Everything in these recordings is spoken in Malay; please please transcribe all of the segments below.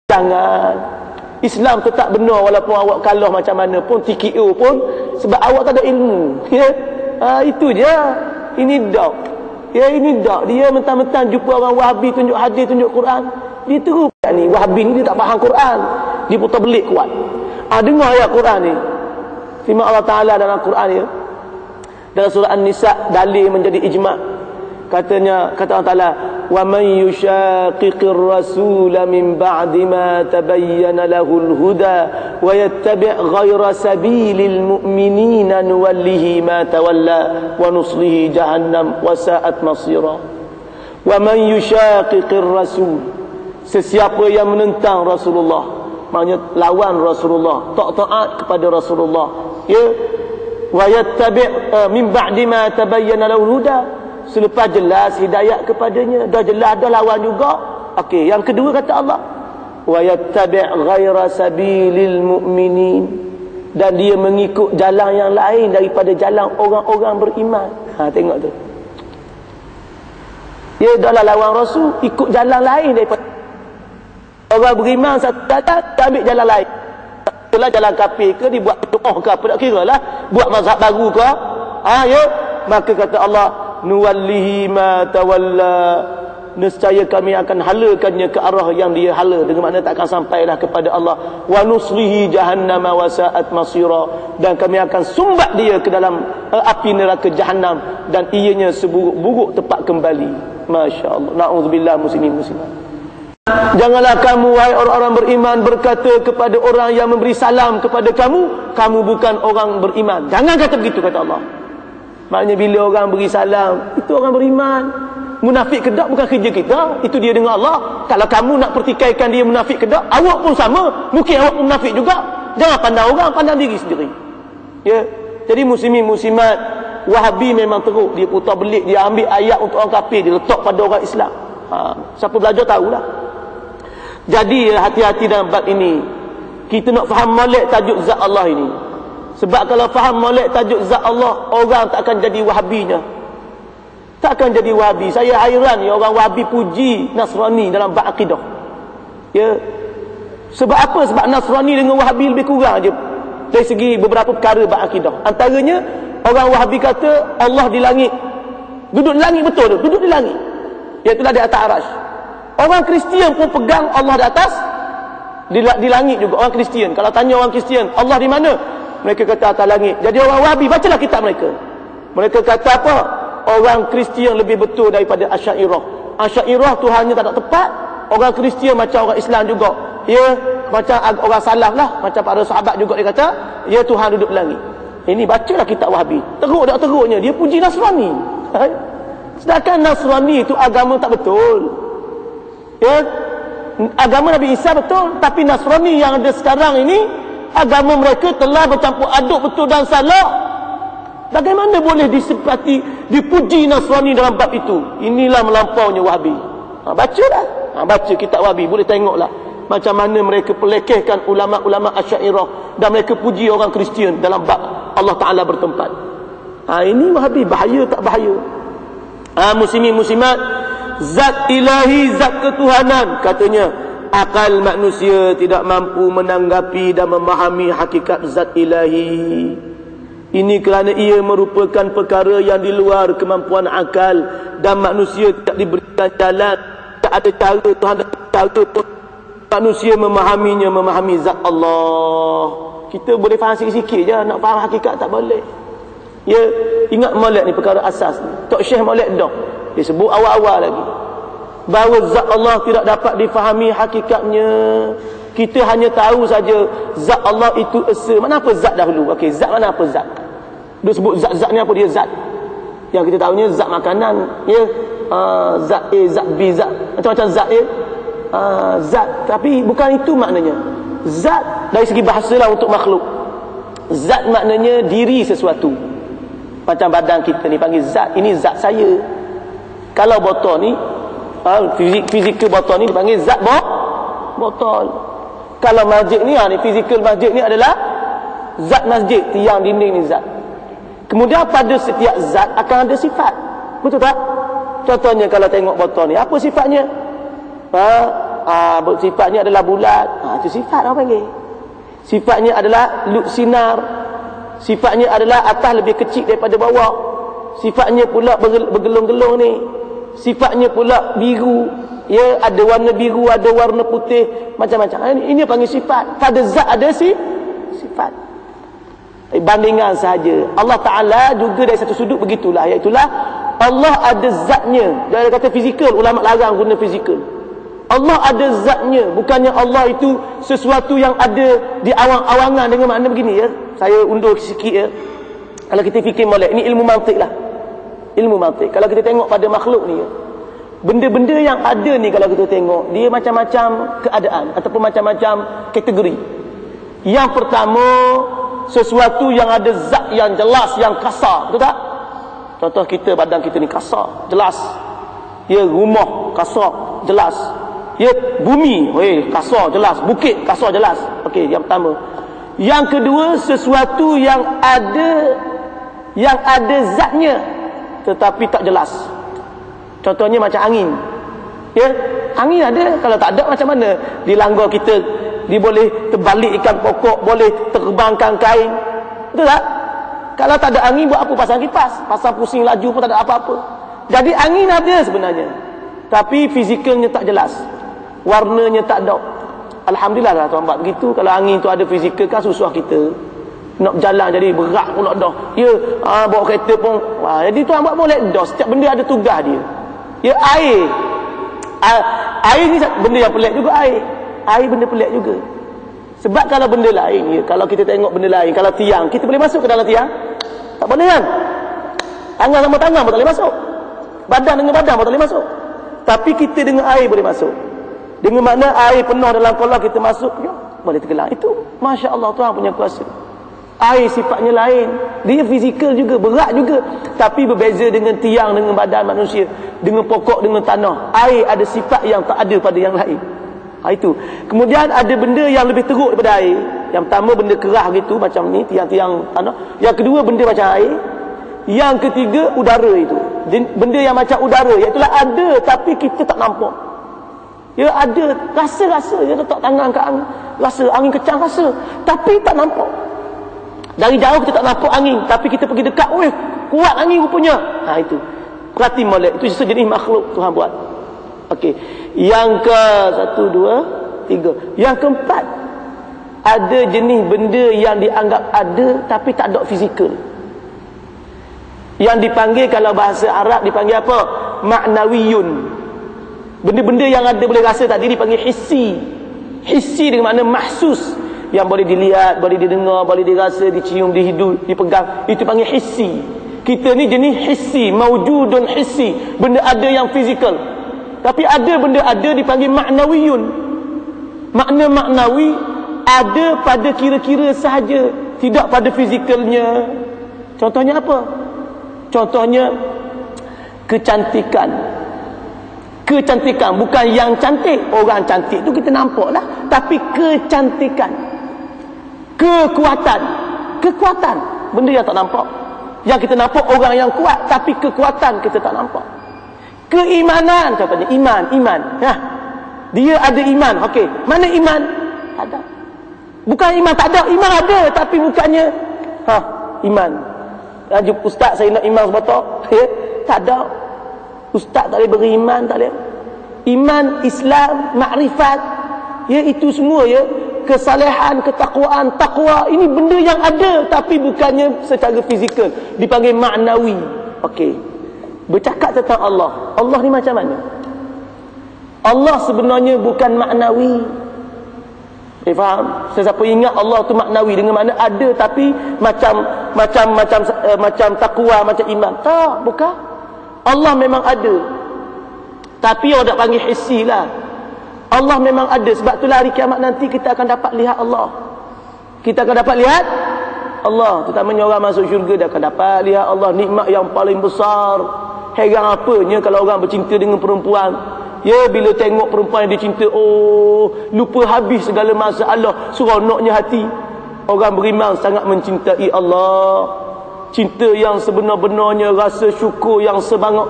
Jangan. Islam tetap benar walaupun awak kalah macam mana pun, TKO pun, sebab awak tak ada ilmu. Ya? Itu je. Ini dak. Ya, ini dak. Dia mentang-mentang jumpa orang Wahabi tunjuk hadis, tunjuk Quran, dia terus ni Wahabi ni dia tak faham Quran. Dia putar belik kuat. Dengar ayat Quran ni. Firman Allah Taala dalam Quran ni, dalam surah An-Nisa, dalil menjadi ijma'. Katanya, kata Allah Taala, wa man yushaqiqir rasula min ba'di ma tabayyana lahul huda wa yattabi' ghayra sabilil mu'minina nuwallihi ma tawalla wa nuslihi jahannam wa sa'at masira. Wa man yushaqiqir rasul, sesiapa yang menentang Rasulullah, maknanya lawan Rasulullah, tak taat kepada Rasulullah, ya, wa yattabi' min ba'di ma tabayyana lahul huda, selepas jelas hidayat kepadanya, dah jelas dah lawan juga. Okey, yang kedua kata Allah, wa yattabi' ghaira sabilil mu'minin, dan dia mengikut jalan yang lain daripada jalan orang-orang beriman. Tengok tu. Dia dah lawan Rasul, ikut jalan lain daripada orang beriman. Satu datang, dia ambil jalan lain. Itulah jalan kafir ke, dibuat doa ke apa, tak kira lah, buat mazhab baru ke. Ya, maka kata Allah, nuwallihi ma tawalla, nescaya kami akan halakannya ke arah yang dia hala, dengan makna tak akan sampailah kepada Allah. Wa nuslihi jahannam wa sa'at masira, dan kami akan sumbat dia ke dalam api neraka jahannam, dan ianya seburuk-buruk tempat kembali. Masya Allah. Na'udzubillah muslimin muslimat. Janganlah kamu, wahai orang-orang beriman, berkata kepada orang yang memberi salam kepada kamu, kamu bukan orang beriman. Jangan kata begitu, kata Allah. Maknanya bila orang beri salam, itu orang beriman. Munafik ke tak bukan kerja kita, itu dia dengan Allah. Kalau kamu nak pertikaikan dia munafik ke tak, awak pun sama, mungkin awak pun munafik juga. Jangan pandang orang, pandang diri sendiri. Ya. Jadi muslimin muslimat, Wahabi memang teruk, dia putar belik, dia ambil ayat untuk orang kafir, dia letak pada orang Islam. Siapa belajar tahulah. Jadi hati-hati dalam bab ini. Kita nak faham molek tajuk zat Allah ini. Sebab kalau faham molek tajuk zat Allah, orang tak akan jadi Wahabinya. Tak akan jadi Wahabi. Saya hairan ya, orang Wahabi puji Nasrani dalam bab akidah. Ya. Sebab apa? Sebab Nasrani dengan Wahabi lebih kurang aja dari segi beberapa perkara bab akidah. Antaranya, orang Wahabi kata Allah di langit. Duduk di langit, betul tu, duduk di langit. Iaitulah di atas arasy. Orang Kristian pun pegang Allah di atas, di langit juga. Orang Kristian, kalau tanya orang Kristian, Allah di mana? Mereka kata atas langit. Jadi orang Wahabi, bacalah kitab mereka. Mereka kata apa? Orang Kristian lebih betul daripada Asy'ariyah. Asy'ariyah Tuhannya tak ada tepat. Orang Kristian macam orang Islam juga. Ya, macam orang salaf lah, macam para sahabat juga dia kata, ya Tuhan duduk di langit. Ini bacalah kitab Wahabi. Teruk tak teruknya, dia puji Nasrani. Sedangkan Nasrani itu agama tak betul. Ya, agama Nabi Isa betul, tapi Nasrani yang ada sekarang ini, agama mereka telah bercampur aduk betul dan salah. Bagaimana boleh disepati, dipuji Nasrani dalam bab itu? Inilah melampaunya Wahabi. Bacalah. Baca kitab Wahabi, boleh tengoklah macam mana mereka pelekehkan ulama-ulama Asy'ariyah, dan mereka puji orang Kristian dalam bab Allah Ta'ala bertempat. Ini Wahabi, bahaya tak bahaya? Muslimin muslimat, zat ilahi, zat ketuhanan, katanya akal manusia tidak mampu menanggapi dan memahami hakikat zat ilahi. Ini kerana ia merupakan perkara yang di luar kemampuan akal, dan manusia tidak diberikan jalan, tak ada cara, Tuhan tak ada cara pun manusia memahaminya, memahami zat Allah. Kita boleh faham sikit-sikit je, nak faham hakikat tak boleh. Ya, ingat molek ni perkara asas ni. Tok Syekh molek dah, dia sebut awal-awal lagi bahawa zat Allah tidak dapat difahami hakikatnya. Kita hanya tahu saja zat Allah itu esa. Mana apa zat dahulu? Okey, zat mana apa zat? Dia sebut zat-zat ni apa dia zat? Yang kita tahunya zat makanan, ya. Zat A, zat B, zat macam-macam zat, ya. Zat, tapi bukan itu maknanya. Zat dari segi bahasa lah untuk makhluk. Zat maknanya diri sesuatu. Macam badan kita ni panggil zat, ini zat saya. Kalau botol ni, fizikal botol ni dipanggil zat botol. Kalau masjid ni, fizikal masjid ni adalah zat masjid, tiang dinding ni zat. Kemudian pada setiap zat akan ada sifat. Betul tak? Contohnya kalau tengok botol ni, apa sifatnya? sifatnya adalah bulat. Itu sifat orang panggil. Sifatnya adalah sinar. Sifatnya adalah atas lebih kecil daripada bawah. Sifatnya pula bergelung-gelung ni. Sifatnya pula biru. Ya, ada warna biru, ada warna putih, macam-macam. Ini panggil sifat. Pada zat ada sifat. Bandingan sahaja. Allah Ta'ala juga dari satu sudut begitulah. Iaitulah Allah ada zatnya. Dia kata fizikal. Ulama larang guna fizikal. Allah ada zatnya. Bukannya Allah itu sesuatu yang ada di awang-awangan. Dengan makna begini ya. Saya undur sikit ya. Kalau kita fikir molek, ini ilmu mantik lah. Ilmu mantik. Kalau kita tengok pada makhluk ni ya, benda-benda yang ada ni kalau kita tengok, dia macam-macam keadaan ataupun macam-macam kategori. Yang pertama, sesuatu yang ada zat yang jelas, yang kasar, betul tak? Contoh kita, badan kita ni kasar, jelas. Ya, rumah kasar, jelas. Ya, bumi, kasar, jelas. Bukit kasar, jelas. Okey, yang pertama. Yang kedua, sesuatu yang ada zatnya tetapi tak jelas. Contohnya macam angin. Ya, angin ada, kalau tak ada macam mana? Di langgar kita, dia boleh terbalikkan pokok, boleh terbangkan kain. Betul tak? Kalau tak ada angin, buat apa pasang kipas? Pasang pusing laju pun tak ada apa-apa. Jadi angin ada sebenarnya, tapi fizikalnya tak jelas. Warnanya tak ada. Alhamdulillah lah tuan buat begitu. Kalau angin tu ada fizikal kan susah kita. Nak berjalan jadi berat pula dah. Ya, bawa kereta pun. Jadi tuan buat boleh dah. Setiap benda ada tugas dia. Ya, air. Air ni benda yang pelik juga air. Air benda pelik juga. Sebab kalau benda lain, ya, kalau kita tengok benda lain, kalau tiang, kita boleh masuk ke dalam tiang? Tak boleh kan? Tangan sama tangan pun tak boleh masuk. Badan dengan badan pun tak boleh masuk. Tapi kita dengan air boleh masuk. Dengan makna air penuh dalam kolam kita masuk, ya, boleh tenggelam. Itu Masya Allah, Tuhan punya kuasa. Air sifatnya lain. Dia fizikal juga, berat juga. Tapi berbeza dengan tiang, dengan badan manusia, dengan pokok, dengan tanah. Air ada sifat yang tak ada pada yang lain. Itu. Kemudian ada benda yang lebih teruk daripada air. Yang pertama benda kerah gitu, macam ni, tiang-tiang tanah. Yang kedua benda macam air. Yang ketiga udara itu. Benda yang macam udara, iaitulah ada tapi kita tak nampak. Ya, ada, rasa-rasa dia letak tangan ke angin, rasa angin kecang, rasa, tapi tak nampak. Dari jauh kita tak nampak angin, tapi kita pergi dekat, weh, kuat angin rupanya. Itu perhati molek, itu sejenis makhluk Tuhan buat. Okey, yang ke 1, 2, 3. Yang keempat, ada jenis benda yang dianggap ada tapi tak ada fizikal. Yang dipanggil, kalau bahasa Arab dipanggil apa? Ma'nawiyun. Benda-benda yang ada boleh rasa tadi dipanggil hissi. Hissi dengan makna mahsus, yang boleh dilihat, boleh didengar, boleh dirasa, dicium, dihidup, dipegang. Itu panggil hissi. Kita ni jenis hissi, mawjudun hissi. Benda ada yang fizikal. Tapi ada benda ada dipanggil ma'nawiyun. Makna maknawi ada pada kira-kira sahaja, tidak pada fizikalnya. Contohnya apa? Contohnya kecantikan. Kecantikan, bukan yang cantik. Orang cantik tu kita nampak lah. Tapi kecantikan, kekuatan. Kekuatan, benda yang tak nampak. Yang kita nampak orang yang kuat, tapi kekuatan kita tak nampak. Keimanan, contohnya iman. Dia ada iman. Okey, mana iman? Ada. Bukan iman tak ada, iman ada, tapi bukannya iman. Ustaz, saya nak iman sebetul. Tak ada. Ustaz tak boleh beriman, tak boleh. Iman, Islam, makrifat, ya, itu semua, ya, kesalehan, ketakwaan, takwa, ini benda yang ada tapi bukannya secara fizikal, dipanggil maknawi. Okey, bercakap tentang Allah. Allah ni macam mana? Allah sebenarnya bukan maknawi. Faham? Sesiapa ingat Allah tu maknawi dengan makna ada tapi macam takwa, macam iman. Tak, bukan. Allah memang ada, tapi orang tak panggil hissi lah. Allah memang ada. Sebab itulah hari kiamat nanti kita akan dapat lihat Allah. Kita akan dapat lihat Allah. Terutamanya orang masuk syurga, dia akan dapat lihat Allah. Nikmat yang paling besar. Heran apanya kalau orang bercinta dengan perempuan, ya, bila tengok perempuan yang dicinta, lupa habis segala masalah, seronoknya hati. Orang beriman sangat mencintai Allah. cinta yang sebenar-benarnya, rasa syukur yang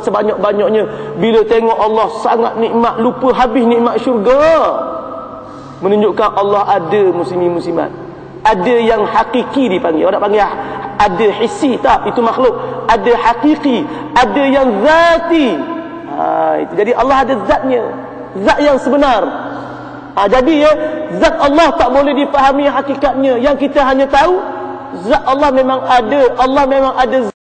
sebanyak-banyaknya bila tengok Allah sangat nikmat, lupa habis nikmat syurga. Menunjukkan Allah ada muslimin muslimat. Ada yang hakiki dipanggil. Orang panggil ada hissi, tak, itu makhluk. Ada hakiki, ada yang zati. Itu. Jadi Allah ada zatnya, zat yang sebenar. Jadi ya, zat Allah tak boleh dipahami hakikatnya. Yang kita hanya tahu zat Allah memang ada. Allah memang ada